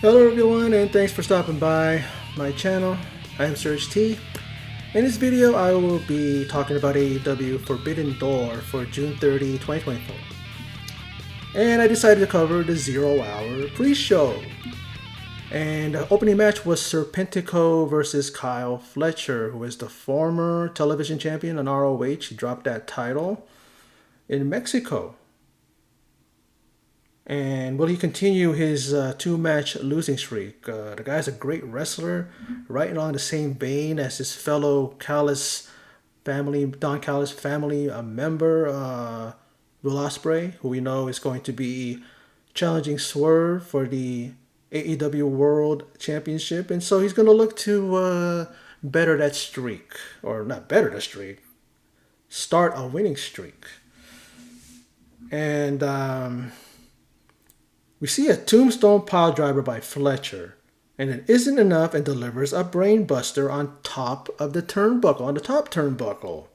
Hello everyone and thanks for stopping by my channel. I am Serge T. In this video I will be talking about AEW Forbidden Door for June 30, 2024. And I decided to cover the 0 hour pre-show. And the opening match was Serpentico versus Kyle Fletcher, who is the former television champion on ROH. He dropped that title in Mexico. And will he continue his two-match losing streak? The guy's a great wrestler, right along the same vein as his fellow Callis family, Don Callis family member, Will Osprey, who we know is going to be challenging Swerve for the AEW World Championship. And so he's going to look to better that streak. Or not better the streak, start a winning streak. And we see a tombstone pile driver by Fletcher, and it isn't enough and delivers a brainbuster on top of the turnbuckle, on the top turnbuckle.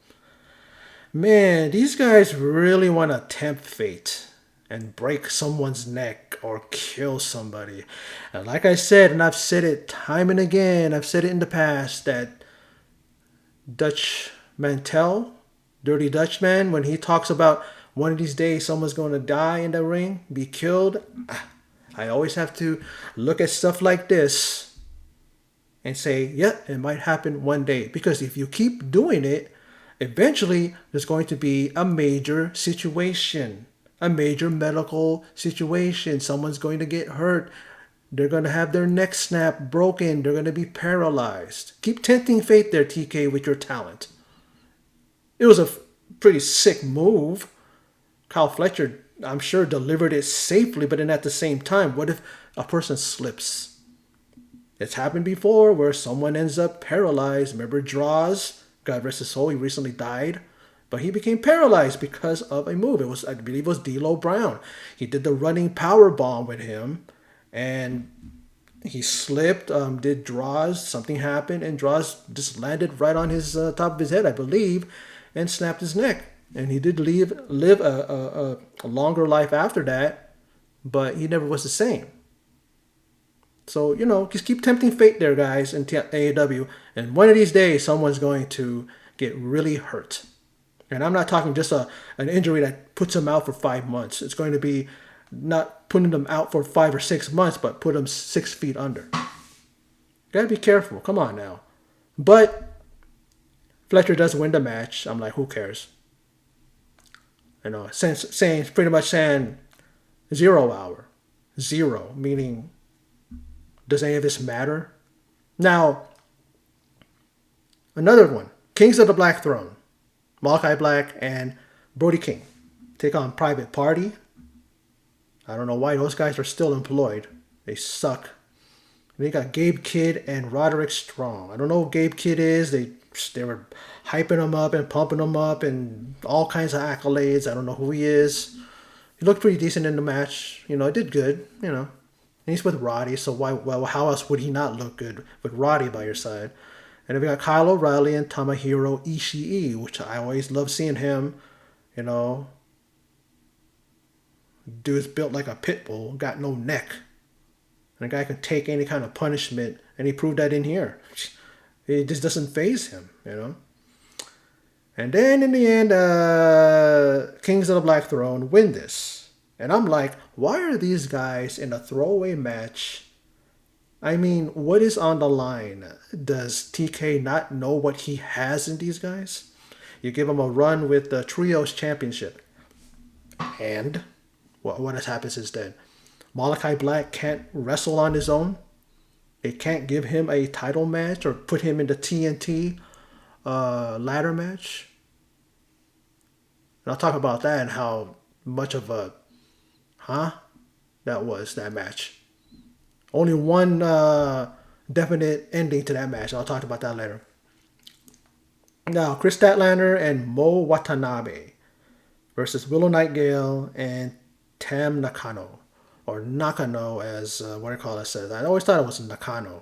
Man, these guys really want to tempt fate and break someone's neck or kill somebody. And like I said, and I've said it time and again, I've said it in the past, that Dutch Mantel, Dirty Dutchman, when he talks about one of these days someone's going to die in the ring, be killed, I always have to look at stuff like this and say, yeah, it might happen one day. Because if you keep doing it, eventually there's going to be a major situation, a major medical situation. Someone's going to get hurt. They're going to have their neck snap broken. They're going to be paralyzed. Keep tempting fate there, TK, with your talent. It was a pretty sick move. Kyle Fletcher, I'm sure, delivered it safely, but then at the same time, what if a person slips? It's happened before where someone ends up paralyzed. Remember Draws? God rest his soul, he recently died. But he became paralyzed because of a move. I believe it was D'Lo Brown. He did the running power bomb with him, and he slipped, did Draws, something happened, and Draws just landed right on his top of his head, I believe, and snapped his neck. And he did live a longer life after that, but he never was the same. So, just keep tempting fate there, guys, in AEW. And one of these days, someone's going to get really hurt. And I'm not talking just an injury that puts them out for 5 months. It's going to be not putting them out for 5 or 6 months, but put them 6 feet under. Gotta be careful. Come on now. But Fletcher does win the match. I'm like, who cares? Pretty much saying 0 hour. 0, meaning, does any of this matter? Now, another one. Kings of the Black Throne. Malachi Black and Brody King take on Private Party. I don't know why those guys are still employed. They suck. And they got Gabe Kidd and Roderick Strong. I don't know who Gabe Kidd is. They were hyping him up and pumping him up and all kinds of accolades. I don't know who he is. He looked pretty decent in the match. Did good, And he's with Roddy, so how else would he not look good with Roddy by your side? And then we got Kyle O'Reilly and Tomohiro Ishii, which I always love seeing him. Dude's built like a pit bull, got no neck. And the guy can take any kind of punishment, and he proved that in here. It just doesn't faze him, And then in the end, Kings of the Black Throne win this. And I'm like, why are these guys in a throwaway match? I mean, what is on the line? Does TK not know what he has in these guys? You give him a run with the Trios Championship. And what has happened since then? Malachi Black can't wrestle on his own. They can't give him a title match or put him in the TNT ladder match. And I'll talk about that and how much of a that was, that match. Only one definite ending to that match. I'll talk about that later. Now, Chris Statlander and Mo Watanabe versus Willow Nightingale and Tam Nakano. Or Nakano, as what I call it says. I always thought it was Nakano.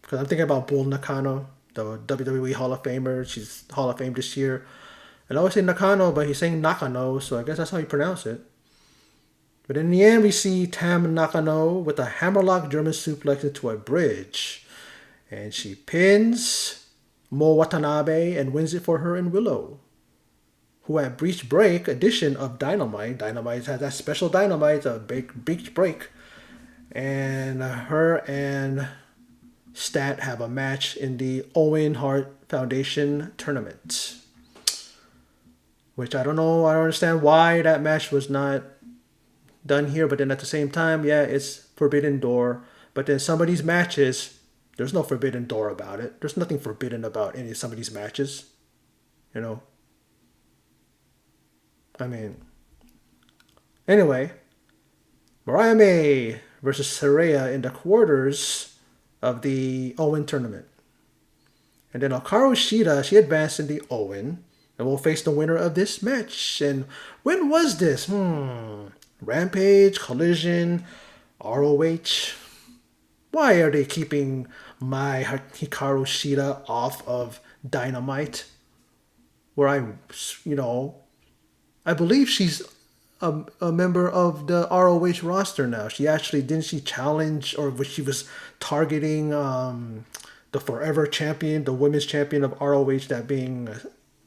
Because I'm thinking about Bull Nakano, the WWE Hall of Famer. She's Hall of Fame this year. And I always say Nakano, but he's saying Nakano, so I guess that's how you pronounce it. But in the end, we see Tam Nakano with a hammerlock German suplex into a bridge. And she pins Mo Watanabe and wins it for her and Willow, who at Breach Break edition of Dynamite has that special Dynamite, a Breach Break. And her and Stat have a match in the Owen Hart Foundation Tournament. Which I don't know, I don't understand why that match was not done here, but then at the same time, yeah, it's Forbidden Door. But then some of these matches, there's no Forbidden Door about it. There's nothing forbidden about some of these matches. You know? I mean, anyway, Mariah May versus Saraya in the quarters of the Owen tournament. And then Hikaru Shida, she advanced in the Owen and will face the winner of this match. And when was this? Rampage, Collision, ROH. Why are they keeping my Hikaru Shida off of Dynamite? Where I believe she's a member of the ROH roster now. Didn't she challenge, or she was targeting the forever champion, the women's champion of ROH, that being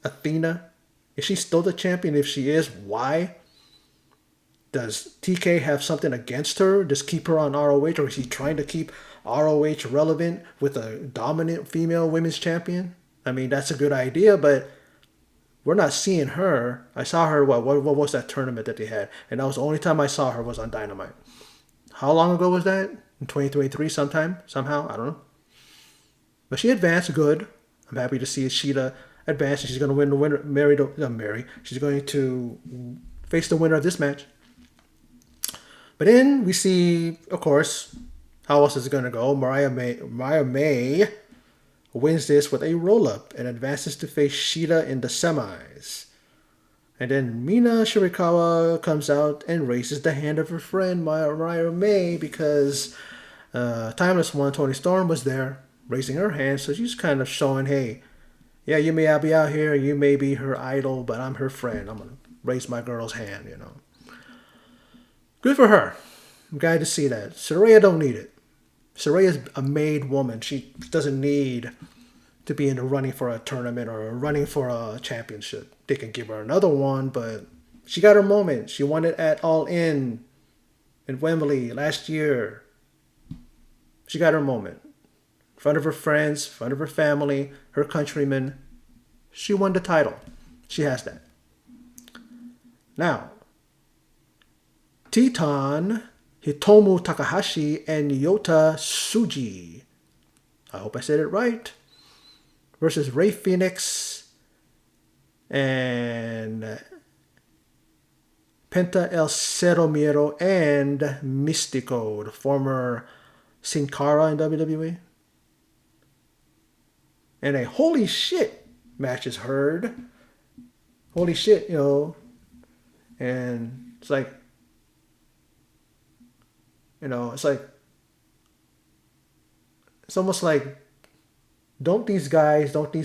Athena? Is she still the champion? If she is, why? Does TK have something against her? Just keep her on ROH, or is he trying to keep ROH relevant with a dominant female women's champion? I mean, that's a good idea, but we're not seeing her. I saw her, what was that tournament that they had? And that was the only time I saw her was on Dynamite. How long ago was that? In 2023 somehow? I don't know. But she advanced good. I'm happy to see Shida advance. She's going to win the winner. She's going to face the winner of this match. But then we see, of course, how else is it going to go? Mariah May wins this with a roll-up and advances to face Shida in the semis. And then Mina Shirakawa comes out and raises the hand of her friend Mariah May because Timeless One, Toni Storm, was there raising her hand. So she's kind of showing, hey, yeah, you may be out here, you may be her idol, but I'm her friend. I'm going to raise my girl's hand, you know. Good for her. I'm glad to see that. Saraya don't need it. Saraya's a made woman. She doesn't need to be in the running for a tournament or running for a championship. They can give her another one, but she got her moment. She won it at All In Wembley last year. She got her moment. In front of her friends, in front of her family, her countrymen. She won the title. She has that. Now, Titan, Hitomu Takahashi, and Yota Tsuji, I hope I said it right, versus Rey Fenix and Penta El Cero Miedo and Mystico, the former Sin Cara in WWE. And a holy shit match is heard. Holy shit, you know. And it's like, you know, it's almost like, don't these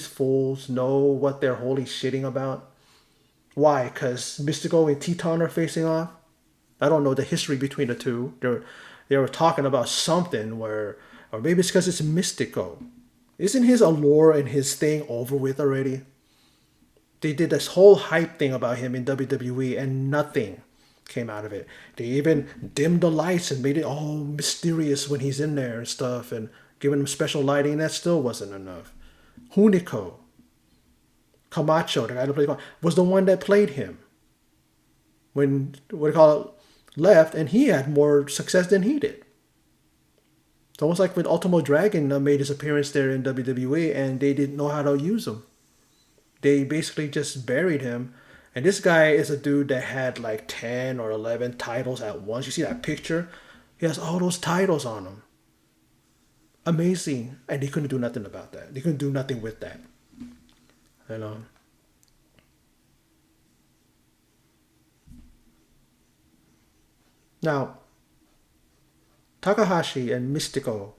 fools know what they're holy shitting about? Why? Because Mystico and Titan are facing off? I don't know the history between the two. They were talking about something or maybe it's because it's Mystico. Isn't his allure and his thing over with already? They did this whole hype thing about him in WWE and nothing came out of it. They even dimmed the lights and made it all mysterious when he's in there and stuff and giving him special lighting. That still wasn't enough. Hunico Camacho, the guy that played, was the one that played him when left, and he had more success than he did. It's almost like when Ultimo Dragon made his appearance there in WWE and they didn't know how to use him. They basically just buried him. And this guy is a dude that had like 10 or 11 titles at once. You see that picture? He has all those titles on him. Amazing. And they couldn't do nothing about that. They couldn't do nothing with that. You know? Now, Takahashi and Mystico,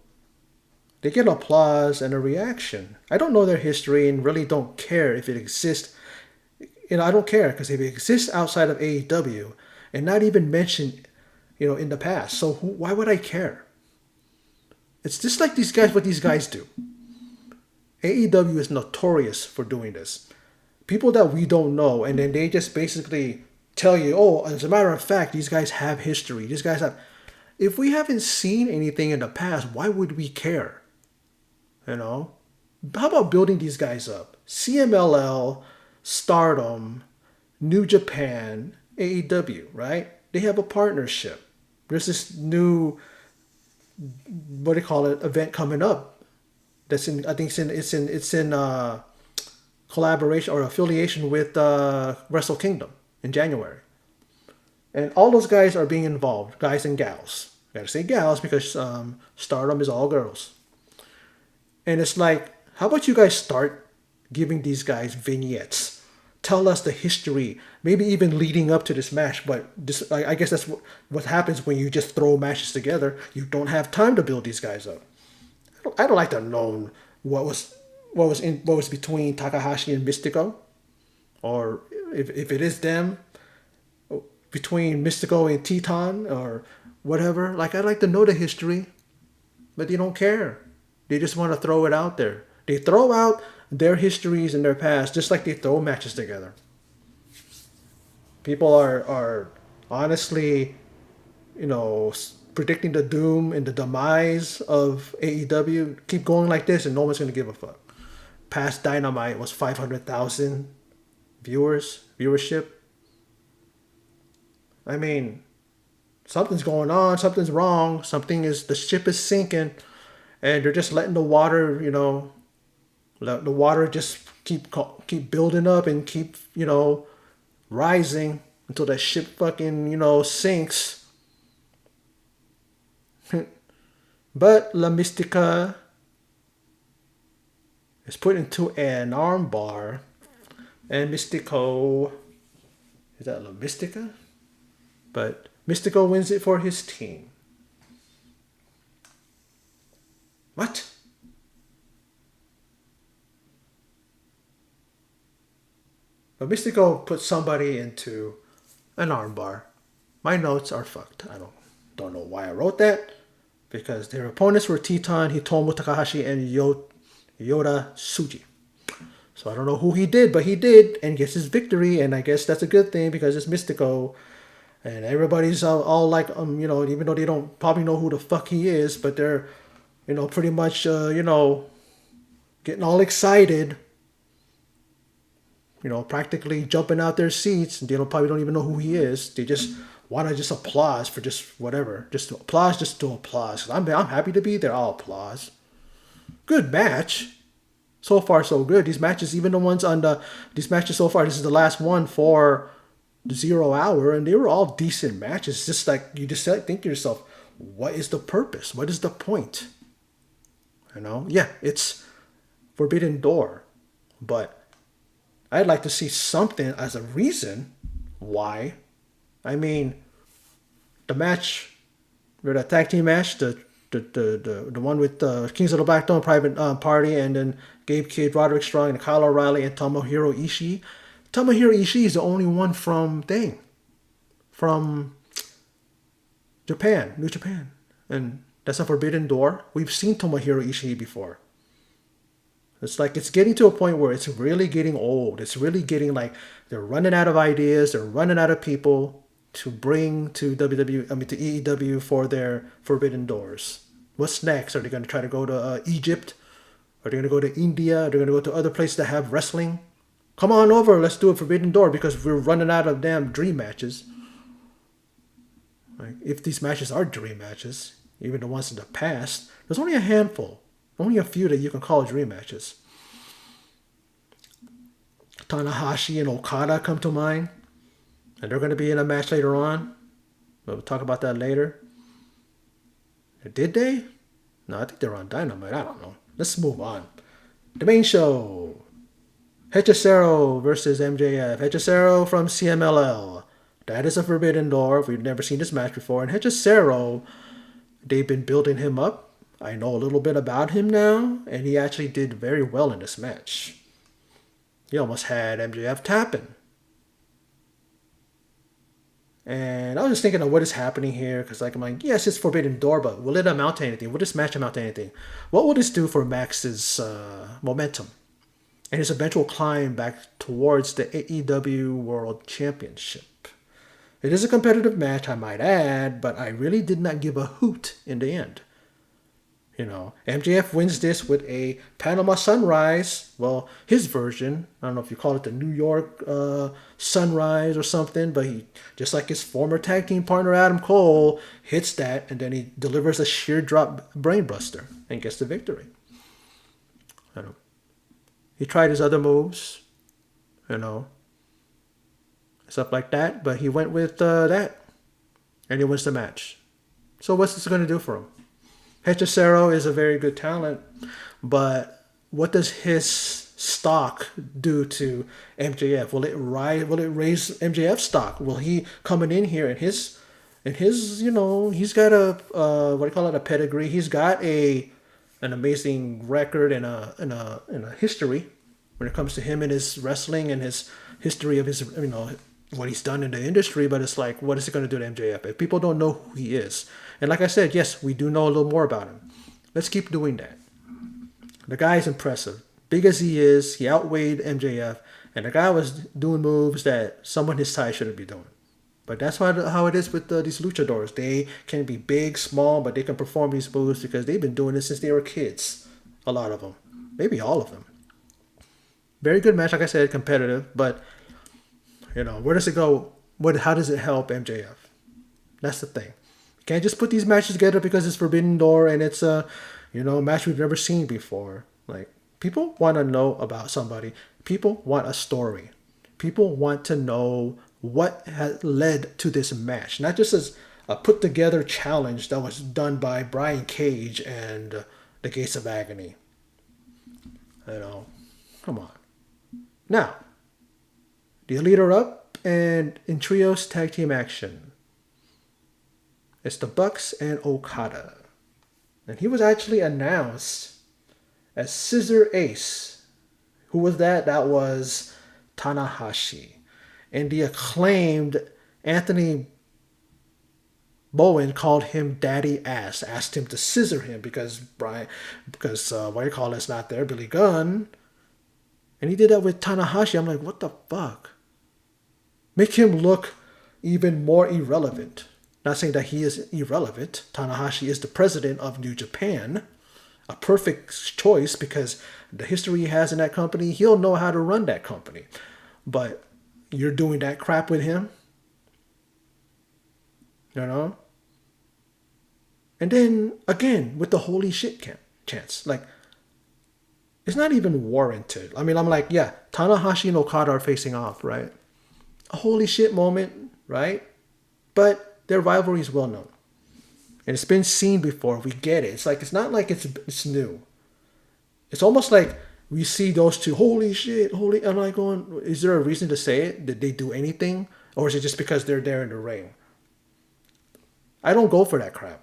they get applause and a reaction. I don't know their history and really don't care if it exists. You know, I don't care because if it exists outside of AEW and not even mentioned in the past. So why would I care? It's just like these guys, what these guys do. AEW is notorious for doing this. People that we don't know, and then they just basically tell you, oh, as a matter of fact, these guys have history. These guys have. If we haven't seen anything in the past, why would we care? You know? How about building these guys up? CMLL, Stardom, New Japan, AEW, right? They have a partnership. There's this new, what do you call it, event coming up. That's in, I think it's in collaboration or affiliation with Wrestle Kingdom in January. And all those guys are being involved, guys and gals. I gotta say gals because Stardom is all girls. And it's like, how about you guys start giving these guys vignettes? Tell us the history, maybe even leading up to this match. But this, I guess that's what happens when you just throw matches together. You don't have time to build these guys up. I don't like to know what was between Takahashi and Mystico, or if it is them, between Mystico and Teton or whatever. Like, I'd like to know the history, but they don't care. They just want to throw it out there. They throw out their histories and their past just like they throw matches together. People are honestly, predicting the doom and the demise of AEW. Keep going like this and no one's going to give a fuck. Past Dynamite was 500,000 viewership. I mean, something's going on, something's wrong, the ship is sinking, and they're just letting the water, let the water just keep building up and keep, rising until that ship fucking, sinks. But La Mystica is put into an armbar, and Mystico, is that La Mystica? But Mystico wins it for his team. What? But Mystico put somebody into an armbar. My notes are fucked. I don't know why I wrote that. Because their opponents were Teton, Hitomu Takahashi, and Yota Tsuji. So I don't know who he did, but he did and gets his victory. And I guess that's a good thing because it's Mystico. And everybody's all like, even though they don't probably know who the fuck he is, but they're, pretty much, getting all excited. Practically jumping out their seats. They probably don't even know who he is. They just want to just applause for just whatever. Just to applause. Because I'm happy to be there. I'll applause. Good match. So far, so good. These matches, even the ones these matches so far, this is the last one for the 0 hour, and they were all decent matches. It's just like, you just think to yourself, what is the purpose? What is the point? Yeah, it's Forbidden Door. But I'd like to see something as a reason why. I mean, the match, the tag team match, the one with the Kings of the Black Dome Private Party, and then Gabe Kidd, Roderick Strong, and Kyle O'Reilly, and Tomohiro Ishii. Tomohiro Ishii is the only one from Japan, New Japan. And that's a Forbidden Door. We've seen Tomohiro Ishii before. It's like, it's getting to a point where it's really getting old. It's really getting like, they're running out of ideas. They're running out of people to bring to to AEW for their Forbidden Doors. What's next? Are they going to try to go to Egypt? Are they going to go to India? Are they going to go to other places that have wrestling? Come on over. Let's do a Forbidden Door because we're running out of damn dream matches. Like, if these matches are dream matches, even the ones in the past, there's only a handful. Only a few that you can call dream matches. Tanahashi and Okada come to mind. And they're going to be in a match later on. We'll talk about that later. Did they? No, I think they're on Dynamite. I don't know. Let's move on. The main show. Hechicero versus MJF. Hechicero from CMLL. That is a Forbidden Door. We've never seen this match before. And Hechicero, they've been building him up. I know a little bit about him now, and he actually did very well in this match. He almost had MJF tapping. And I was just thinking of what is happening here, because I'm like, yes, it's Forbidden Door, but will it amount to anything? Will this match amount to anything? What will this do for Max's momentum and his eventual climb back towards the AEW World Championship? It is a competitive match, I might add, but I really did not give a hoot in the end. MJF wins this with a Panama Sunrise. Well, his version. I don't know if you call it the New York Sunrise or something, but he, just like his former tag team partner Adam Cole, hits that, and then he delivers a sheer drop brainbuster and gets the victory. He tried his other moves, stuff like that, but he went with that, and he wins the match. So what's this going to do for him? Hechicero is a very good talent, but what does his stock do to MJF? Will it raise MJF's stock? Will he coming in here and his he's got a pedigree. He's got an amazing record and a history when it comes to him and his wrestling and his history of his what he's done in the industry. But it's like, what is it going to do to MJF if people don't know who he is? And like I said, yes, we do know a little more about him. Let's keep doing that. The guy is impressive. Big as he is, he outweighed MJF, and the guy was doing moves that someone his size shouldn't be doing. But that's how it is with these luchadors. They can be big, small, but they can perform these moves because they've been doing this since they were kids. A lot of them. Maybe all of them. Very good match, like I said, competitive, but where does it go? How does it help MJF? That's the thing. You can't just put these matches together because it's Forbidden Door and it's a match we've never seen before. Like, people want to know about somebody. People want a story. People want to know what has led to this match. Not just as a put together challenge that was done by Brian Cage and the Gates of Agony. Come on. Now, the Elite are up and in trios tag team action. It's the Bucks and Okada. And he was actually announced as Scissor Ace. Who was that? That was Tanahashi. And the acclaimed Anthony Bowen called him Daddy Ass. Asked him to scissor him because it's not there, Billy Gunn. And he did that with Tanahashi. I'm like, what the fuck? Make him look even more irrelevant. Not saying that he is irrelevant. Tanahashi is the president of New Japan. A perfect choice because the history he has in that company, he'll know how to run that company. But you're doing that crap with him? And then, again, with the holy shit chance. Like, it's not even warranted. I mean, I'm like, yeah, Tanahashi and Okada are facing off, right? A holy shit moment, right? But their rivalry is well known. And it's been seen before. We get it. It's not like it's new. It's almost like we see those two, holy shit, holy. I'm like going, is there a reason to say it? Did they do anything? Or is it just because they're there in the ring? I don't go for that crap.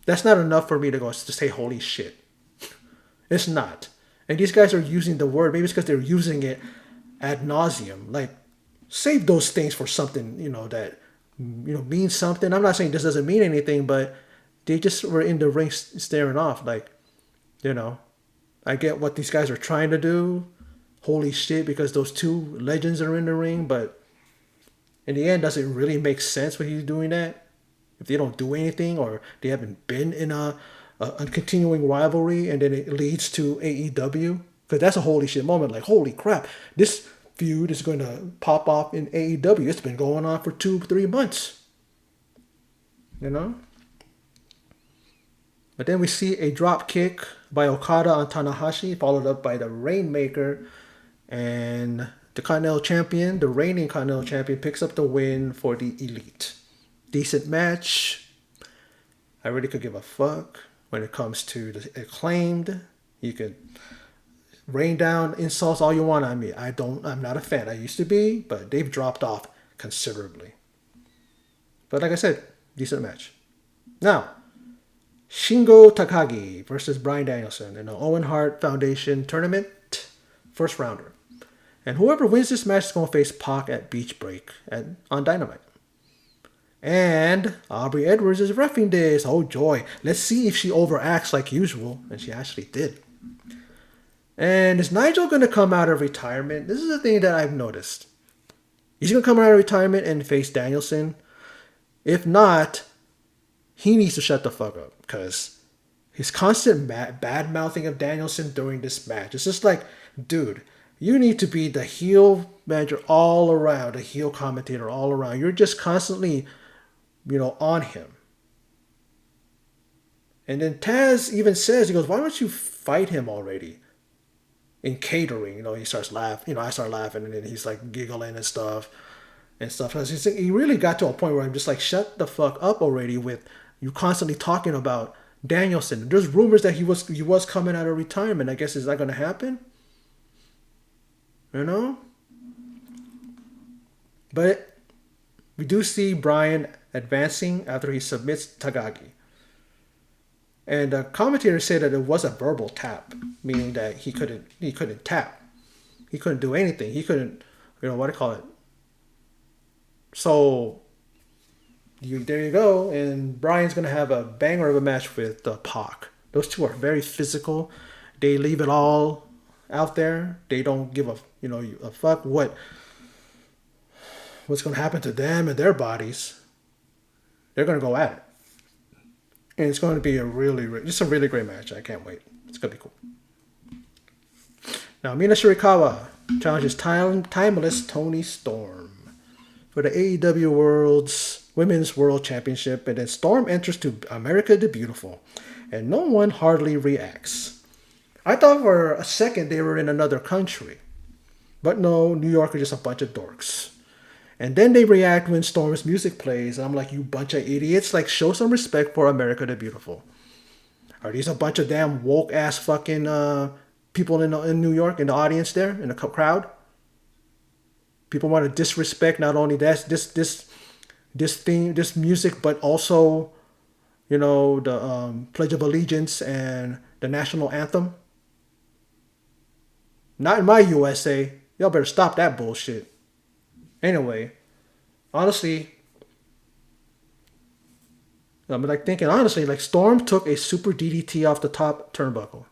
That's not enough for me to say holy shit. It's not. And these guys are using the word. Maybe it's because they're using it ad nauseum. Like, save those things for something, that means something. I'm not saying this doesn't mean anything, but they just were in the ring staring off. Like, I get what these guys are trying to do. Holy shit, because those two legends are in the ring. But in the end, does it really make sense when he's doing that? If they don't do anything or they haven't been in a continuing rivalry and then it leads to AEW? Because that's a holy shit moment. Like, holy crap, this feud is going to pop off in AEW. It's been going on for 2-3 months. But then we see a drop kick by Okada on Tanahashi, followed up by the Rainmaker, and the reigning Continental Champion, picks up the win for the Elite. Decent match. I really could give a fuck when it comes to the Acclaimed. You could rain down insults all you want on me. I'm not a fan. I used to be, but they've dropped off considerably. But like I said, decent match. Now, Shingo Takagi versus Bryan Danielson in the Owen Hart Foundation Tournament, first rounder. And whoever wins this match is going to face Pac at Beach Break on Dynamite. And Aubrey Edwards is reffing this. Oh joy. Let's see if she overacts like usual. And she actually did. And is Nigel going to come out of retirement? This is the thing that I've noticed. He's going to come out of retirement and face Danielson. If not, he needs to shut the fuck up. Because his constant bad mouthing of Danielson during this match. It's just like, dude, you need to be the heel manager all around. A heel commentator all around. You're just constantly, on him. And then Taz even says, he goes, why don't you fight him already? In catering, he starts laughing. I start laughing, and then he's like giggling and stuff. He really got to a point where I'm just like, shut the fuck up already with you constantly talking about Danielson. There's rumors that he was coming out of retirement. I guess, is that going to happen? But we do see Bryan advancing after he submits Tagagi. And the commentator said that it was a verbal tap, meaning that he couldn't tap. He couldn't do anything. He couldn't, what do you call it? So, there you go. And Bryan's going to have a banger of a match with Pac. Those two are very physical. They leave it all out there. They don't give a fuck what's going to happen to them and their bodies. They're going to go at it. And it's going to be a really great match. I can't wait. It's going to be cool. Now, Mina Shirakawa challenges Timeless Toni Storm for the AEW Women's World Championship. And then Storm enters to America the Beautiful. And no one hardly reacts. I thought for a second they were in another country. But no, New York are just a bunch of dorks. And then they react when Storm's music plays. And I'm like, you bunch of idiots. Like, show some respect for America the Beautiful. Are these a bunch of damn woke-ass fucking people in New York, in the audience there, in the crowd? People want to disrespect not only this music, but also, the Pledge of Allegiance and the national anthem? Not in my USA. Y'all better stop that bullshit. Anyway, honestly, I'm like Storm took a super DDT off the top turnbuckle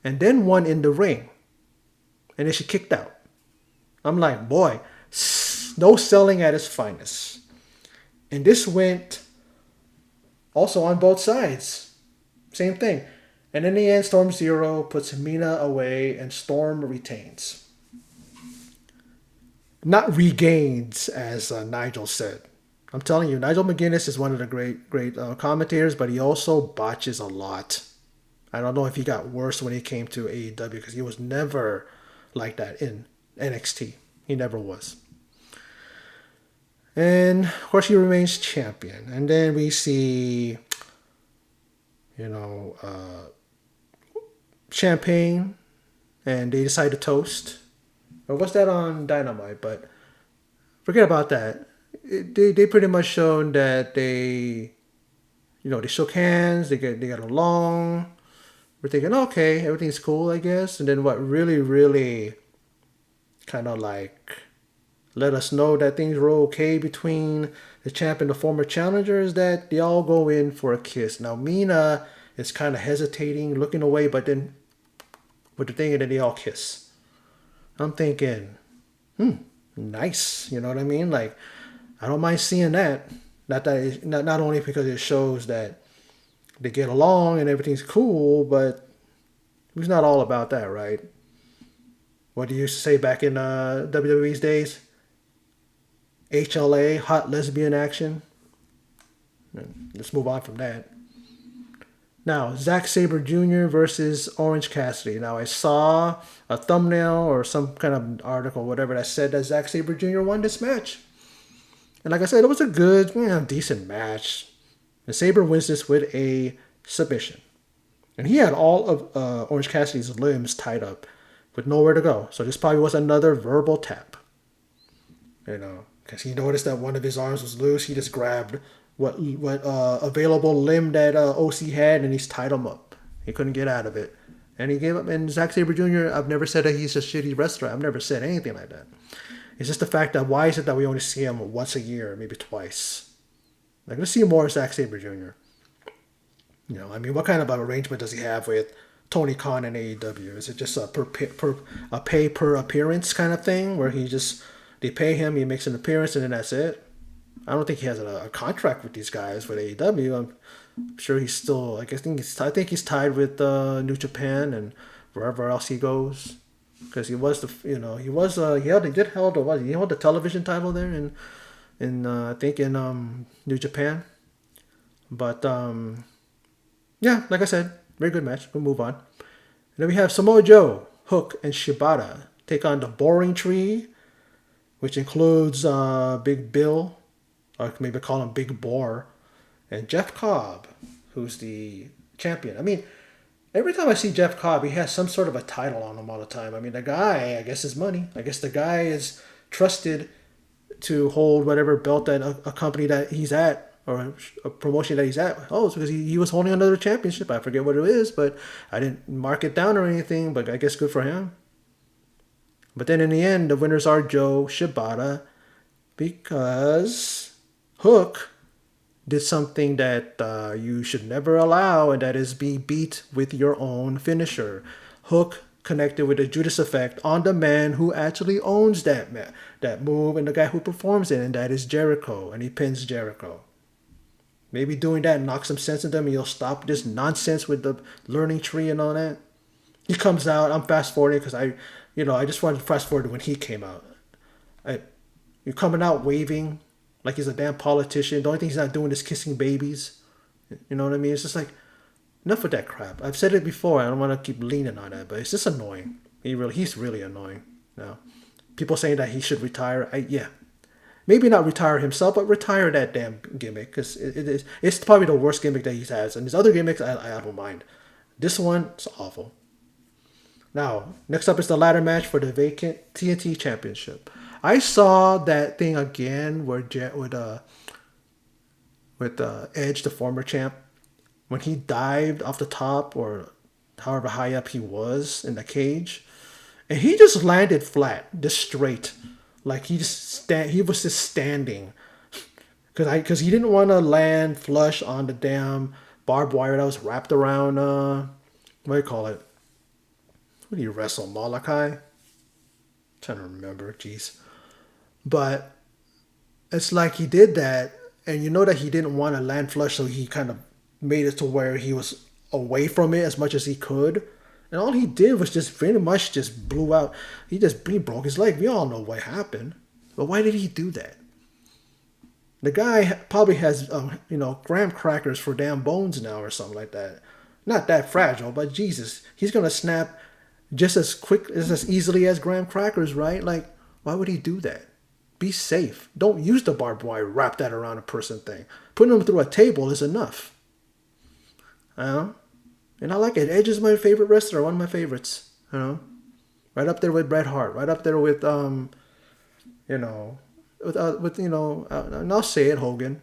and then won in the ring. And then she kicked out. I'm like, boy, no selling at its finest. And this went also on both sides. Same thing. And in the end, Storm Zero puts Mina away and Storm retains. Not regains, as Nigel said. I'm telling you, Nigel McGuinness is one of the great commentators, but he also botches a lot. I don't know if he got worse when he came to AEW, because he was never like that in NXT. He never was. And, of course, he remains champion. And then we see, champagne, and they decide to toast. Or was that on Dynamite? But forget about that. They pretty much shown that they shook hands. They got along. We're thinking, okay, everything's cool, I guess. And then what really, really kind of like let us know that things were okay between the champ and the former challenger is that they all go in for a kiss. Now, Mina is kind of hesitating, looking away, but then with the thing, and then they all kiss. I'm thinking, nice. You know what I mean? Like, I don't mind seeing that. Not only because it shows that they get along and everything's cool, but who's not all about that, right? What do you used to say back in WWE's days? HLA, hot lesbian action. Let's move on from that. Now, Zack Sabre Jr. versus Orange Cassidy. Now, I saw a thumbnail or some kind of article, whatever, that said that Zack Sabre Jr. won this match. And like I said, it was a good, decent match. And Sabre wins this with a submission. And he had all of Orange Cassidy's limbs tied up with nowhere to go. So this probably was another verbal tap. Because he noticed that one of his arms was loose. He just grabbed what available limb that OC had, and he's tied him up. He couldn't get out of it. And he gave up. And Zack Sabre Jr., I've never said that he's a shitty wrestler. I've never said anything like that. It's just the fact that why is it that we only see him once a year, maybe twice? Like, let's see more Zack Sabre Jr. You know, I mean, what kind of arrangement does he have with Tony Khan and AEW? Is it just a a pay per appearance kind of thing where they pay him, he makes an appearance, and then that's it? I don't think he has a contract with these guys with AEW. I'm sure he's still. I think he's tied with New Japan and wherever else he goes, because he was he held the television title there in I think in New Japan, but yeah, like I said, very good match. We'll move on. And then we have Samoa Joe, Hook, and Shibata take on the Boring Tree, which includes Big Bill, or maybe call him Big Boar, and Jeff Cobb, who's the champion. I mean, every time I see Jeff Cobb, he has some sort of a title on him all the time. I mean, the guy, I guess, is money. I guess the guy is trusted to hold whatever belt that a company that he's at, or a promotion that he's at. Oh, it's because he was holding another championship. I forget what it is, but I didn't mark it down or anything, but I guess good for him. But then in the end, the winners are Joe Shibata, because Hook did something that you should never allow, and that is be beat with your own finisher. Hook connected with the Judas effect on the man who actually owns that move and the guy who performs it, and that is Jericho, and he pins Jericho. Maybe doing that knocks some sense into him, and he'll stop this nonsense with the learning tree and all that. He comes out. I'm fast forwarding because I just wanted to fast forward to when he came out. You're coming out waving like he's a damn politician. The only thing he's not doing is kissing babies. You know what I mean? It's just like, enough with that crap. I've said it before. I don't want to keep leaning on that, but it's just annoying. He's really annoying. Now, people saying that he should retire. Maybe not retire himself, but retire that damn gimmick, because it's probably the worst gimmick that he has. And his other gimmicks, I don't mind. This one, it's awful. Now, next up is the ladder match for the vacant TNT Championship. I saw that thing again with Edge, the former champ, when he dived off the top, or however high up he was in the cage, and he just landed flat, just straight. Like he was just standing, because he didn't want to land flush on the damn barbed wire that was wrapped around what do you call it? What do you wrestle, Malachi? I'm trying to remember, jeez. But it's like he did that, and you know that he didn't want to land flush, so he kind of made it to where he was away from it as much as he could. And all he did was just pretty much just blew out. He broke his leg. We all know what happened. But why did he do that? The guy probably has, graham crackers for damn bones now or something like that. Not that fragile, but Jesus, he's going to snap just as easily as graham crackers, right? Like, why would he do that? Be safe. Don't use the barbed wire, wrap that around a person thing. Putting them through a table is enough. And I like it. Edge is my favorite wrestler, one of my favorites. Right up there with Bret Hart. Right up there with and I'll say it, Hogan.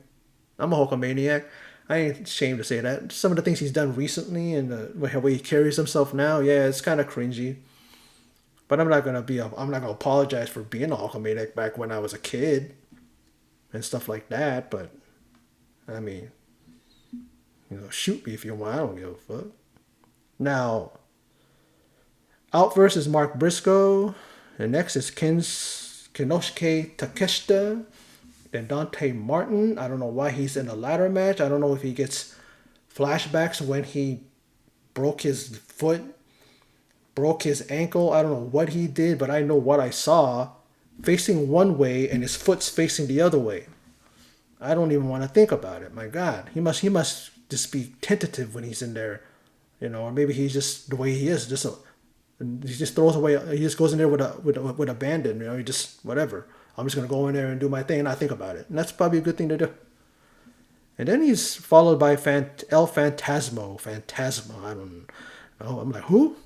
I'm a Hulkamaniac. I ain't ashamed to say that. Some of the things he's done recently and the way he carries himself now, yeah, it's kind of cringy. But I'm not gonna apologize for being a Hulkamaniac back when I was a kid and stuff like that. But I mean, shoot me if you want. I don't give a fuck. Now, out versus Mark Briscoe. And next is Kinosuke Takeshita. Then Dante Martin. I don't know why he's in a ladder match. I don't know if he gets flashbacks when he broke his foot, broke his ankle. I don't know what he did, but I know what I saw. Facing one way and his foot's facing the other way. I don't even want to think about it. My God. He must just be tentative when he's in there. Or maybe he's just the way he is. He just throws away. He just goes in there with abandon. He just whatever. I'm just gonna go in there and do my thing and not think about it. And that's probably a good thing to do. And then he's followed by El Phantasmo. I don't know. I'm like, who?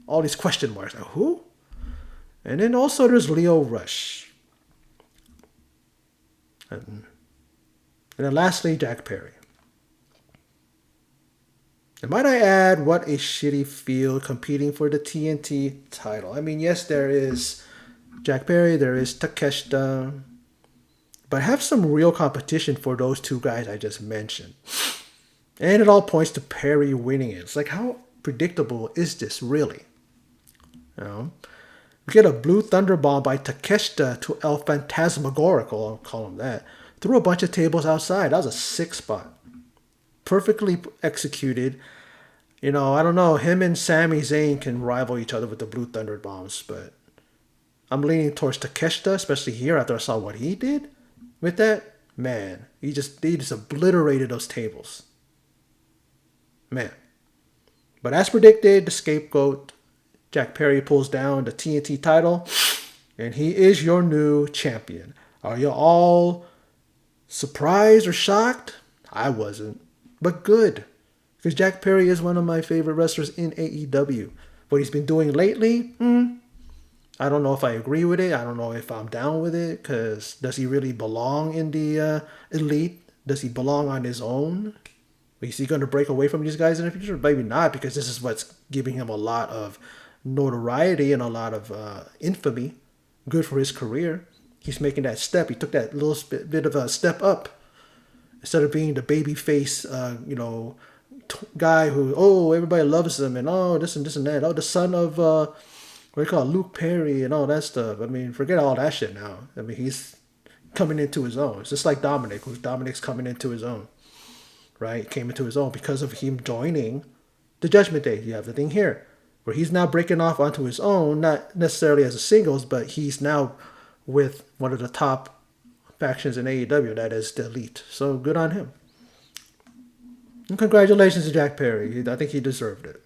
All these question marks. Like, who? And then also there's Leo Rush. And then lastly, Jack Perry. And might I add, what a shitty field competing for the TNT title. I mean, yes, there is Jack Perry, there is Takeshita, but have some real competition for those two guys I just mentioned. And it all points to Perry winning it. It's like, how predictable is this really? You know? We get a blue thunder bomb by Takeshita to El Phantasmagorical, I'll call him that, threw a bunch of tables outside. That was a 6 spot. Perfectly executed. You know, I don't know, him and Sami Zayn can rival each other with the blue thunder bombs, but I'm leaning towards Takeshita, especially here after I saw what he did with that. Man, he just obliterated those tables. Man. But as predicted, the scapegoat, Jack Perry, pulls down the TNT title, and he is your new champion. Are you all surprised or shocked? I wasn't. But good. Because Jack Perry is one of my favorite wrestlers in AEW. What he's been doing lately, I don't know if I agree with it. I don't know if I'm down with it. Because does he really belong in the elite? Does he belong on his own? Is he going to break away from these guys in the future? Maybe not, because this is what's giving him a lot of notoriety and a lot of infamy. Good for his career. He's making that step. He took that little bit of a step up. Instead of being the baby face, guy who, oh, everybody loves him, and oh, this and this and that. Oh, the son of, what do you call it, Luke Perry and all that stuff. I mean, forget all that shit now. I mean, he's coming into his own. It's just like Dominic, Dominic's coming into his own. Right? He came into his own because of him joining the Judgment Day. You have the thing here, where he's now breaking off onto his own, not necessarily as a singles, but he's now with one of the top factions in AEW, that is the Elite. So good on him. And congratulations to Jack Perry. I think he deserved it.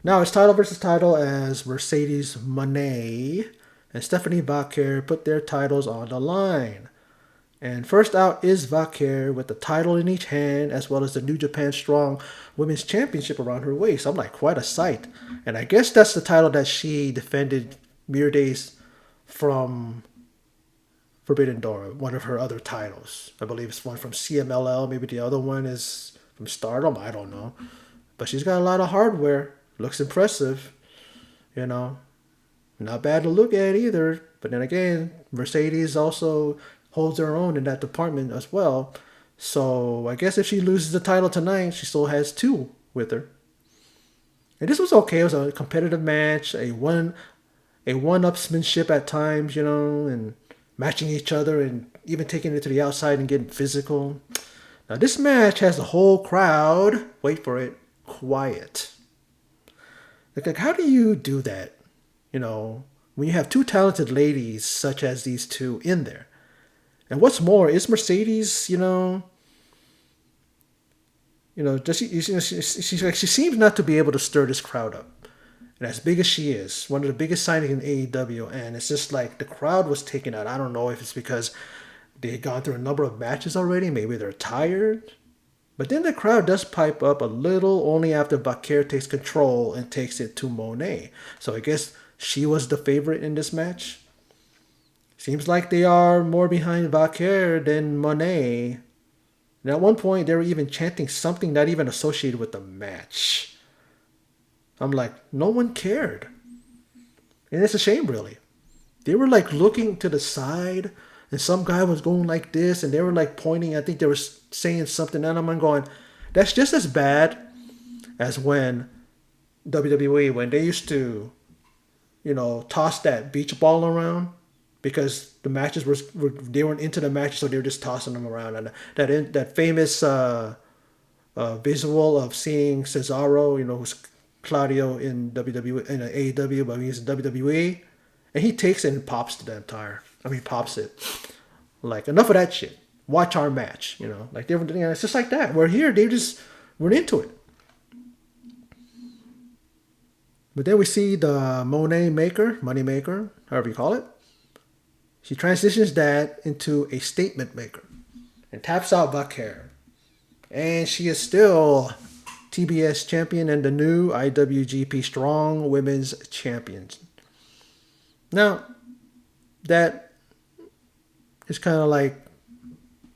Now it's title versus title as Mercedes Moné and Stephanie Vaquer put their titles on the line. And first out is Vaquer with the title in each hand, as well as the New Japan Strong Women's Championship around her waist. I'm like, quite a sight. And I guess that's the title that she defended mere days from Forbidden Door, one of her other titles. I believe it's one from CMLL. Maybe the other one is from Stardom. I don't know. But she's got a lot of hardware. Looks impressive. You know, not bad to look at either. But then again, Mercedes also holds her own in that department as well. So I guess if she loses the title tonight, she still has two with her. And this was okay. It was a competitive match, a one-upsmanship at times, you know, and matching each other and even taking it to the outside and getting physical. Now this match has the whole crowd, wait for it, quiet. Like how do you do that? You know, when you have two talented ladies such as these two in there. And what's more, is Mercedes, she seems not to be able to stir this crowd up. And as big as she is, one of the biggest signings in AEW, and it's just like the crowd was taken out. I don't know if it's because they had gone through a number of matches already. Maybe they're tired. But then the crowd does pipe up a little only after Vaquer takes control and takes it to Moné. So I guess she was the favorite in this match. Seems like they are more behind Vaquer than Moné. And at one point, they were even chanting something not even associated with the match. I'm like, no one cared. And it's a shame, really. They were like looking to the side, and some guy was going like this, and they were like pointing. I think they were saying something, and I'm going, that's just as bad as when WWE, when they used to, toss that beach ball around. Because the matches they weren't into the matches, so they were just tossing them around. And that famous visual of seeing Cesaro, who's Claudio in WWE in AEW, but he's in WWE, and he takes it and pops the damn tire. Pops it. Like enough of that shit. Watch our match. Like they were. It's just like that. We're here. They just weren't into it. But then we see the money maker, however you call it. She transitions that into a statement maker and taps out Vaquer. And she is still TBS champion and the new IWGP Strong Women's Champion. Now, that is kind of like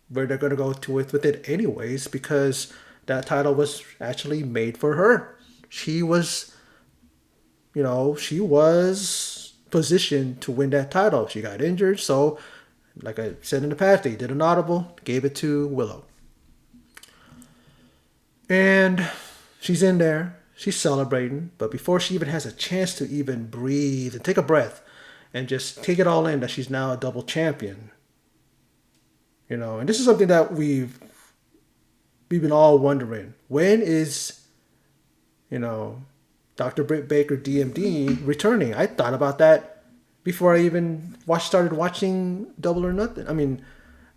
where they're going to go to with it anyways, because that title was actually made for her. She was positioned to win that title. She got injured, so Like I said in the past, they did an audible, gave it to Willow. And she's in there. She's celebrating. But before she even has a chance to even breathe and take a breath and just take it all in that she's now a double champion. And this is something that we've been all wondering. When is, Dr. Britt Baker DMD returning? I thought about that before I even started watching Double or Nothing. I mean,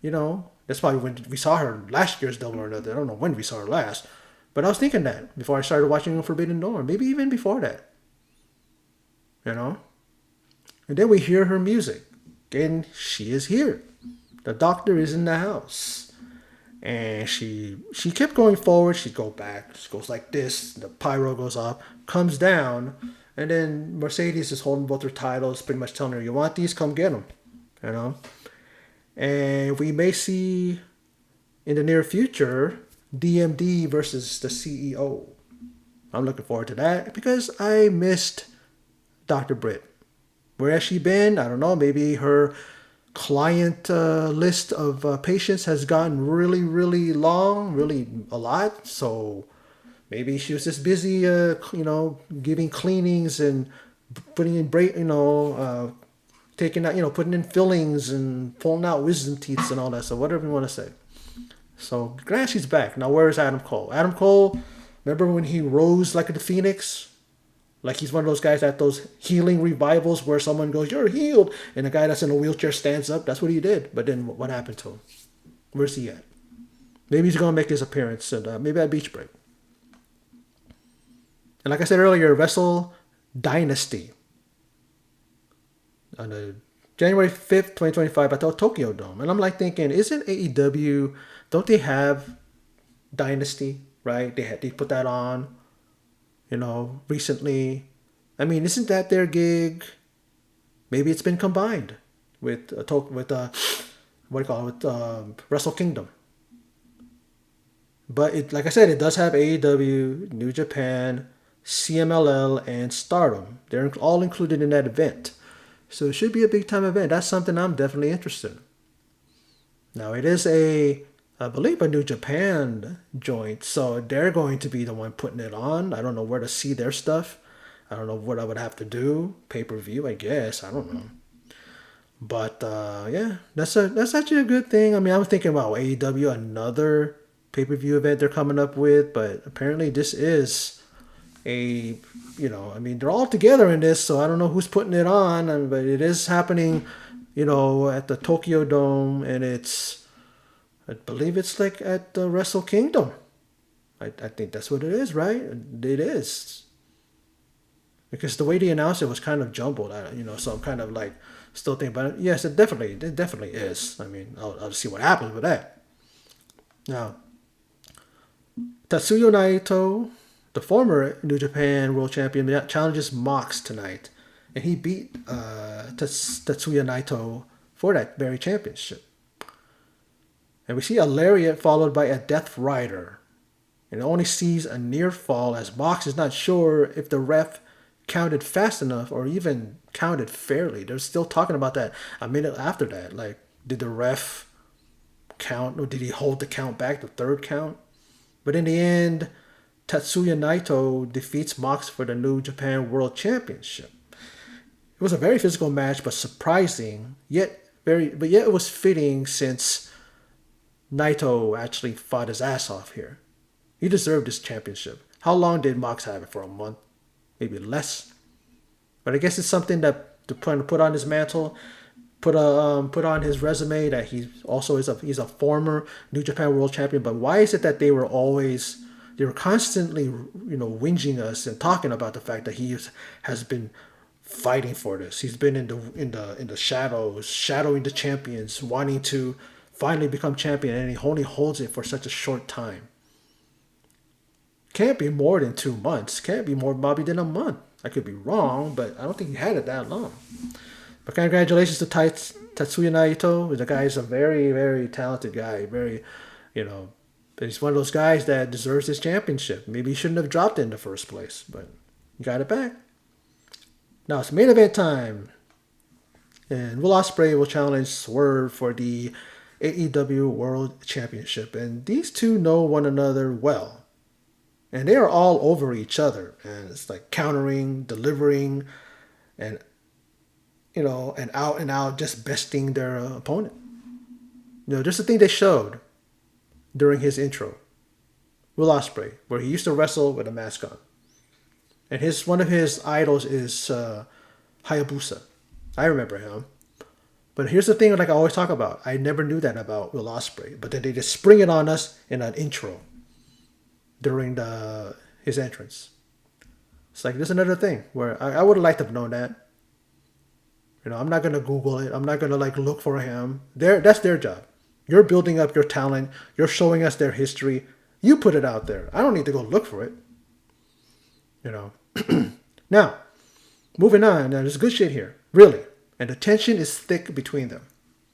that's probably when we saw her last year's Double or Nothing. I don't know when we saw her last. But I was thinking that before I started watching Forbidden Door. Maybe even before that. And then we hear her music. And she is here. The doctor is in the house. And she kept going forward. She'd go back. She goes like this. The pyro goes off. Comes down. And then Mercedes is holding both her titles. Pretty much telling her, you want these? Come get them. And we may see in the near future DMD versus the CEO. I'm looking forward to that because I missed Dr. Britt. Where has she been? I don't know. Maybe her client list of patients has gotten really, really long, really a lot. So maybe she was just busy, giving cleanings and putting in taking out, putting in fillings and pulling out wisdom teeth and all that. So whatever you want to say. So glad she's back. Now where's Adam Cole? Adam Cole, remember when he rose like the Phoenix? Like he's one of those guys at those healing revivals where someone goes, you're healed. And the guy that's in a wheelchair stands up. That's what he did. But then what happened to him? Where's he at? Maybe he's going to make his appearance and maybe at Beach Break. And like I said earlier, Wrestle Dynasty. On the January 5th, 2025 at the Tokyo Dome. And I'm like thinking, isn't AEW, don't they have Dynasty, right? They put that on. Recently. I mean, isn't that their gig? Maybe it's been combined with Wrestle Kingdom. But it, like I said, it does have AEW, New Japan, CMLL, and Stardom. They're all included in that event. So it should be a big time event. That's something I'm definitely interested in. Now it is I believe a New Japan joint, so they're going to be the one putting it on. I don't know where to see their stuff. I don't know what I would have to do. Pay-per-view, I guess. I don't know. But yeah, that's actually a good thing. I mean, I was thinking about AEW, another pay-per-view event they're coming up with, but apparently this is they're all together in this, so I don't know who's putting it on, but it is happening, at the Tokyo Dome, and I believe it's like at the Wrestle Kingdom. I think that's what it is, right? It is. Because the way they announced it was kind of jumbled, so I'm kind of like still thinking about it. Yes, it definitely is. I mean, I'll see what happens with that. Now, Tatsuya Naito, the former New Japan World Champion, challenges Mox tonight. And he beat Tatsuya Naito for that very championship. And we see a lariat followed by a Death Rider. And it only sees a near fall as Mox is not sure if the ref counted fast enough or even counted fairly. They're still talking about that a minute after that. Like, did the ref count or did he hold the count back, the third count? But in the end, Tatsuya Naito defeats Mox for the New Japan World Championship. It was a very physical match, but surprising, yet it was fitting since Naito actually fought his ass off here. He deserved this championship. How long did Mox have it? For a month? Maybe less? But I guess it's something that to put on his mantle, put on his resume that he's a former New Japan World Champion. But why is it that they were constantly, whinging us and talking about the fact that he has been fighting for this. He's been in the shadows, shadowing the champions, wanting to finally become champion, and he only holds it for such a short time. Can't be more than 2 months. Can't be more Bobby than a month. I could be wrong, but I don't think he had it that long. But congratulations to Tatsuya Naito. The guy is a very, very talented guy. Very, but he's one of those guys that deserves his championship. Maybe he shouldn't have dropped it in the first place, but he got it back. Now it's main event time. And Will Ospreay will challenge Swerve for the AEW World Championship. And these two know one another well. And they are all over each other. And it's like countering, delivering, and and out just besting their opponent. Just the thing they showed during his intro. Will Ospreay, where he used to wrestle with a mask on. And one of his idols is Hayabusa. I remember him. But here's the thing, like I always talk about, I never knew that about Will Ospreay, but then they just spring it on us in an intro during his entrance. It's like there's another thing where I would have liked to have known that. I'm not gonna Google it. I'm not gonna look for him. That's their job. You're building up your talent. You're showing us their history. You put it out there. I don't need to go look for it. Now, moving on. Now, there's good shit here, really. And the tension is thick between them.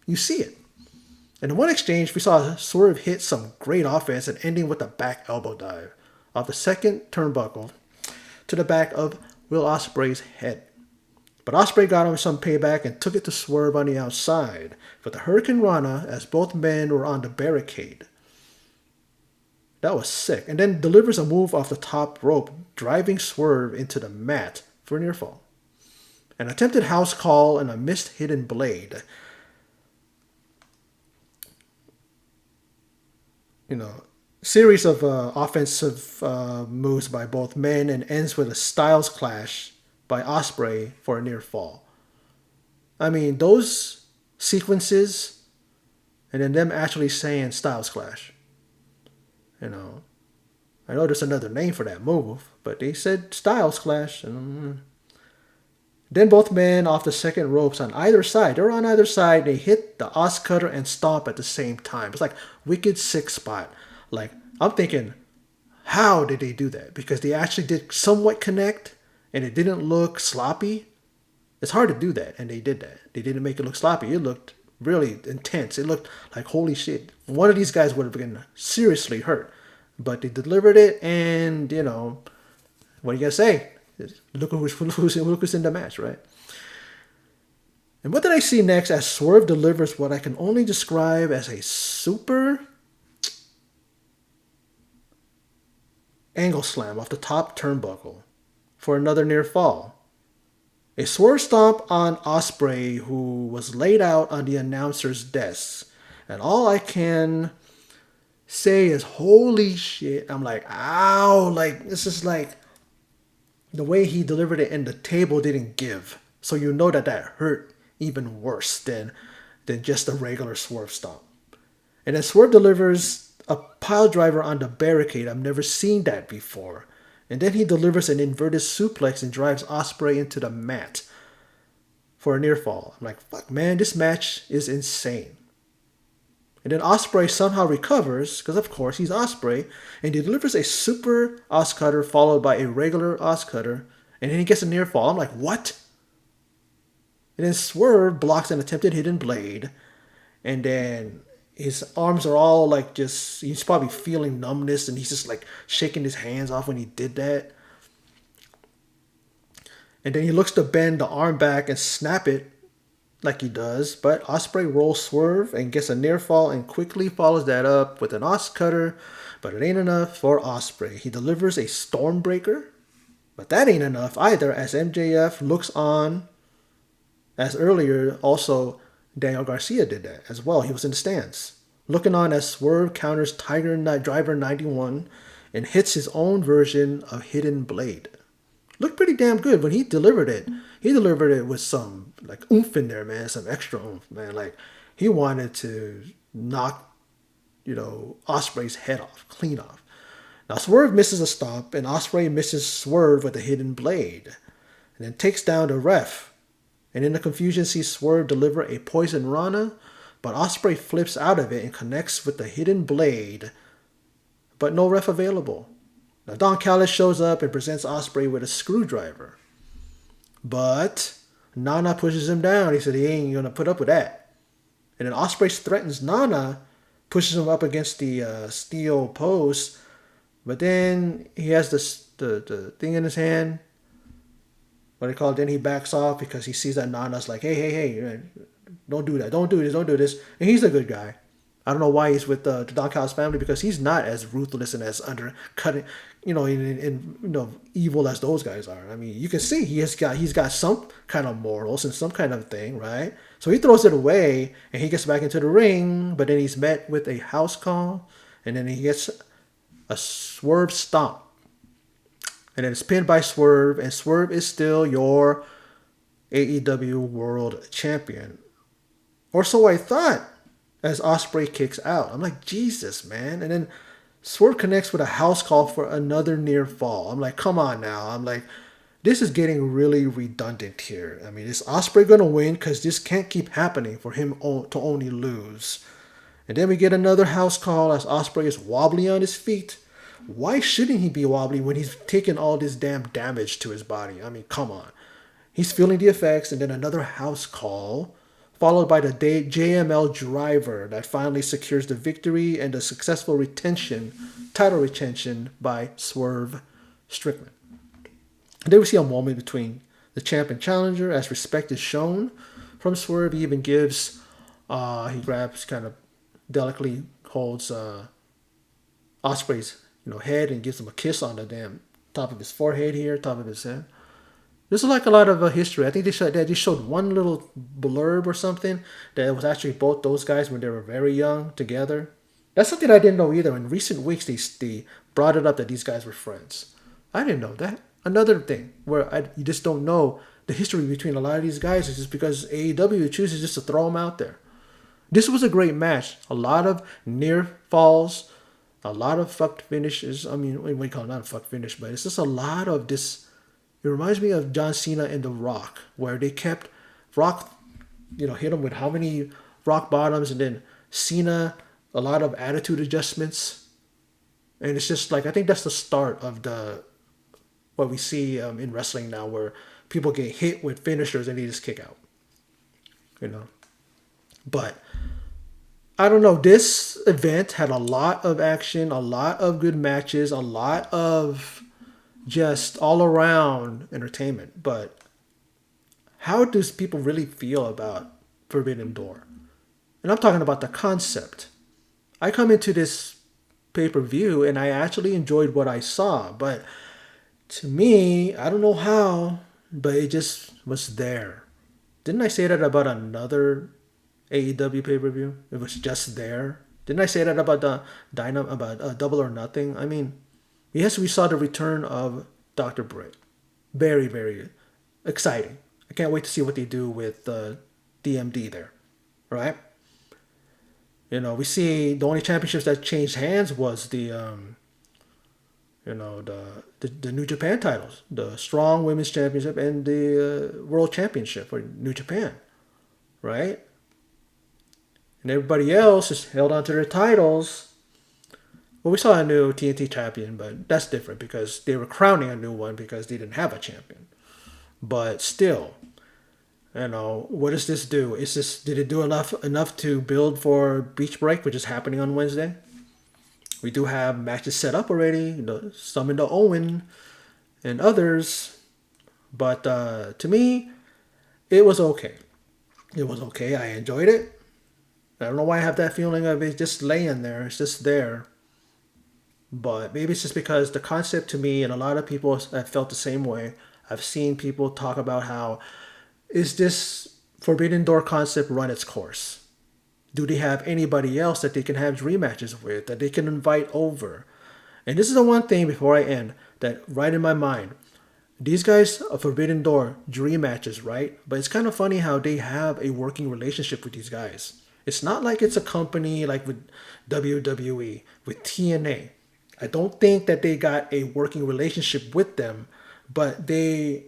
You see it. In one exchange, we saw Swerve hit some great offense and ending with a back elbow dive off the second turnbuckle to the back of Will Ospreay's head. But Ospreay got him some payback and took it to Swerve on the outside with the Hurricane Rana as both men were on the barricade. That was sick. And then delivers a move off the top rope, driving Swerve into the mat for a near fall. An attempted house call and a missed hidden blade. Series of offensive moves by both men and ends with a Styles clash by Ospreay for a near fall. I mean, those sequences and then them actually saying Styles clash. I know there's another name for that move, but they said Styles clash. And then both men off the second ropes on either side. They're on either side. They hit the Os Cutter and Stomp at the same time. It's like wicked sick spot. Like, I'm thinking, how did they do that? Because they actually did somewhat connect and it didn't look sloppy. It's hard to do that, and they did that. They didn't make it look sloppy. It looked really intense. It looked like, holy shit, one of these guys would have been seriously hurt. But they delivered it, and, what are you going to say? Look who's in the match, right? And what did I see next as Swerve delivers what I can only describe as a super angle slam off the top turnbuckle for another near fall. A Swerve stomp on Ospreay, who was laid out on the announcer's desk. And all I can say is, holy shit. I'm like, ow. Like, this is like the way he delivered it and the table didn't give. So you know that hurt even worse than just a regular Swerve stomp. And then Swerve delivers a pile driver on the barricade. I've never seen that before. And then he delivers an inverted suplex and drives Ospreay into the mat for a near fall. I'm like, fuck, man, this match is insane. And then Ospreay somehow recovers, because of course he's Ospreay, and he delivers a super Os Cutter followed by a regular Os Cutter, and then he gets a near fall. I'm like, what? And then Swerve blocks an attempted hidden blade, and then his arms are all like he's probably feeling numbness, and he's just like shaking his hands off when he did that. And then he looks to bend the arm back and snap it like he does, but Ospreay rolls Swerve and gets a near fall and quickly follows that up with an Os Cutter, but it ain't enough for Ospreay. He delivers a Stormbreaker, but that ain't enough either, as MJF looks on, as earlier also Daniel Garcia did that as well. He was in the stands, looking on as Swerve counters Tiger Driver 91 and hits his own version of Hidden Blade. Looked pretty damn good when he delivered it. He delivered it with some like oomph in there, man. Some extra oomph, man. Like he wanted to knock, Ospreay's head off, clean off. Now Swerve misses a stomp, and Ospreay misses Swerve with a Hidden Blade, and then takes down the ref. And in the confusion, sees Swerve deliver a Poison Rana, but Ospreay flips out of it and connects with the Hidden Blade, but no ref available. Now Don Callis shows up and presents Ospreay with a screwdriver. But Nana pushes him down. He said he ain't going to put up with that. And then Ospreay threatens Nana, pushes him up against the steel post. But then he has the thing in his hand. what they call it, then he backs off because he sees that Nana's like, hey, don't do that, don't do this, don't do this. And he's a good guy. I don't know why he's with the Don Callis family because he's not as ruthless and as undercutting, in evil as those guys are. I mean, you can see he's got some kind of morals and some kind of thing, right? So he throws it away and he gets back into the ring, but then he's met with a house call, and then he gets a Swerve stomp, and then it's pinned by Swerve, and Swerve is still your AEW World Champion, or so I thought. As Osprey kicks out, I'm like, Jesus, man. And then Swerve connects with a house call for another near fall. I'm like, come on now. I'm like, this is getting really redundant here. I mean, is Osprey going to win? Because this can't keep happening for him to only lose. And then we get another house call as Osprey is wobbly on his feet. Why shouldn't he be wobbly when he's taking all this damn damage to his body? I mean, come on. He's feeling the effects, and then another house call, followed by the JML driver that finally secures the victory and the successful title retention by Swerve Strickland. And then we see a moment between the champ and challenger as respect is shown from Swerve. He even gives, he grabs, kind of delicately holds Osprey's head and gives him a kiss on the damn top of his forehead here, top of his head. There's like a lot of history. I think they showed one little blurb or something that it was actually both those guys when they were very young together. That's something I didn't know either. In recent weeks, they brought it up that these guys were friends. I didn't know that. Another thing where you just don't know the history between a lot of these guys is just because AEW chooses just to throw them out there. This was a great match. A lot of near falls, a lot of fucked finishes. I mean, we call it not a fucked finish, but it's just a lot of this. It reminds me of John Cena and The Rock, where they kept Rock, hit him with how many rock bottoms, and then Cena, a lot of attitude adjustments. And it's just like, I think that's the start of what we see in wrestling now, where people get hit with finishers and they just kick out. But I don't know. This event had a lot of action, a lot of good matches, a lot of just all around entertainment. But how does people really feel about Forbidden Door? And I'm talking about the concept. I come into this pay-per-view and I actually enjoyed what I saw. But to me, I don't know how, but it just was there. Didn't I say that about another AEW pay-per-view? It was just there. Didn't I say that about Double or Nothing? I mean, yes, we saw the return of Dr. Britt. Very, very exciting. I can't wait to see what they do with DMD there, right? We see the only championships that changed hands was the New Japan titles, the Strong Women's Championship and the World Championship for New Japan, right? And everybody else is held onto their titles. Well, we saw a new TNT champion, but that's different because they were crowning a new one because they didn't have a champion. But still, what does this do? Did it do enough to build for Beach Break, which is happening on Wednesday? We do have matches set up already, some into Owen and others. But to me, it was okay. It was okay. I enjoyed it. I don't know why I have that feeling of it just laying there. It's just there. But maybe it's just because the concept to me, and a lot of people have felt the same way. I've seen people talk about how, is this Forbidden Door concept run its course? Do they have anybody else that they can have dream matches with, that they can invite over? And this is the one thing before I end, that right in my mind. These guys are Forbidden Door dream matches, right? But it's kind of funny how they have a working relationship with these guys. It's not like it's a company like with WWE, with TNA. I don't think that they got a working relationship with them, but they,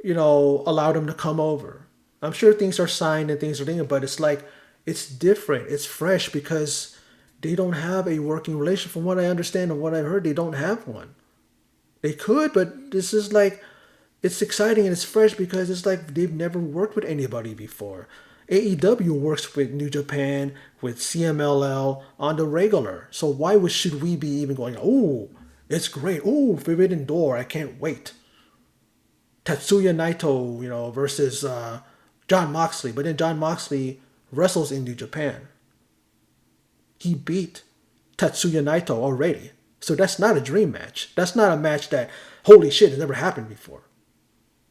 allowed them to come over. I'm sure things are signed and things are things, but it's like, it's different. It's fresh because they don't have a working relationship. From what I understand and what I've heard, they don't have one. They could, but this is like, it's exciting and it's fresh because it's like they've never worked with anybody before. AEW works with New Japan, with CMLL on the regular. So why should we be even going, oh, it's great. Oh, Forbidden Door, I can't wait. Tetsuya Naito, versus John Moxley. But then John Moxley wrestles in New Japan. He beat Tetsuya Naito already. So that's not a dream match. That's not a match that, holy shit, has never happened before.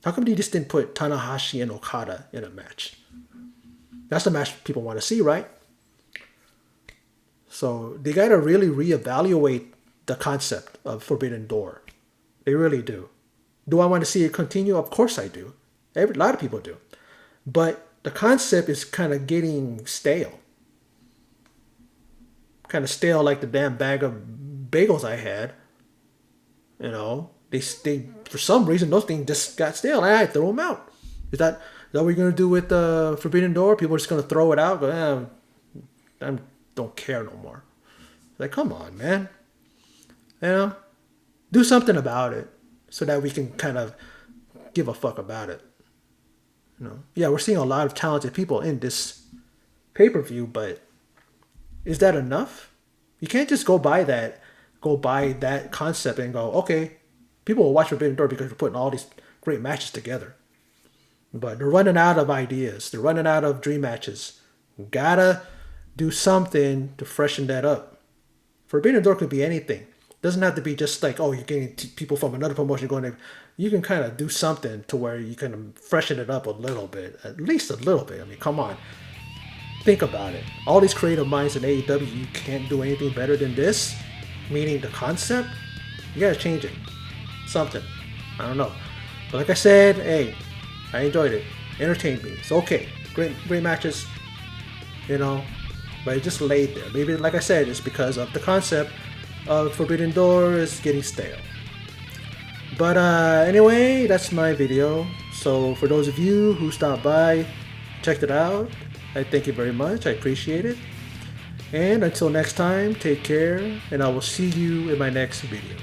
How come they just didn't put Tanahashi and Okada in a match? That's the match people want to see, right? So they got to really reevaluate the concept of Forbidden Door. They really do. Do I want to see it continue? Of course I do. A lot of people do. But the concept is kind of getting stale. Kind of stale like the damn bag of bagels I had. They for some reason those things just got stale. I throw them out. Is that what you're gonna do with the Forbidden Door? People are just gonna throw it out. Go, I don't care no more. Like, come on, man. Do something about it so that we can kind of give a fuck about it. Yeah, we're seeing a lot of talented people in this pay-per-view, but is that enough? You can't just go by that concept and go, okay, people will watch Forbidden Door because we're putting all these great matches together. But they're running out of ideas. They're running out of dream matches. We gotta do something to freshen that up. Forbidden Door could be anything. It doesn't have to be just like, oh, you're getting people from another promotion going there. You can kind of do something to where you can freshen it up a little bit. At least a little bit. I mean, come on. Think about it. All these creative minds in AEW, you can't do anything better than this? Meaning the concept? You gotta change it. Something. I don't know. But like I said, hey, I enjoyed it. Entertained me. It's okay. Great matches. But it just laid there. Maybe, like I said, it's because of the concept of Forbidden Door is getting stale. But anyway, that's my video. So for those of you who stopped by, checked it out, I thank you very much. I appreciate it. And until next time, take care, and I will see you in my next video.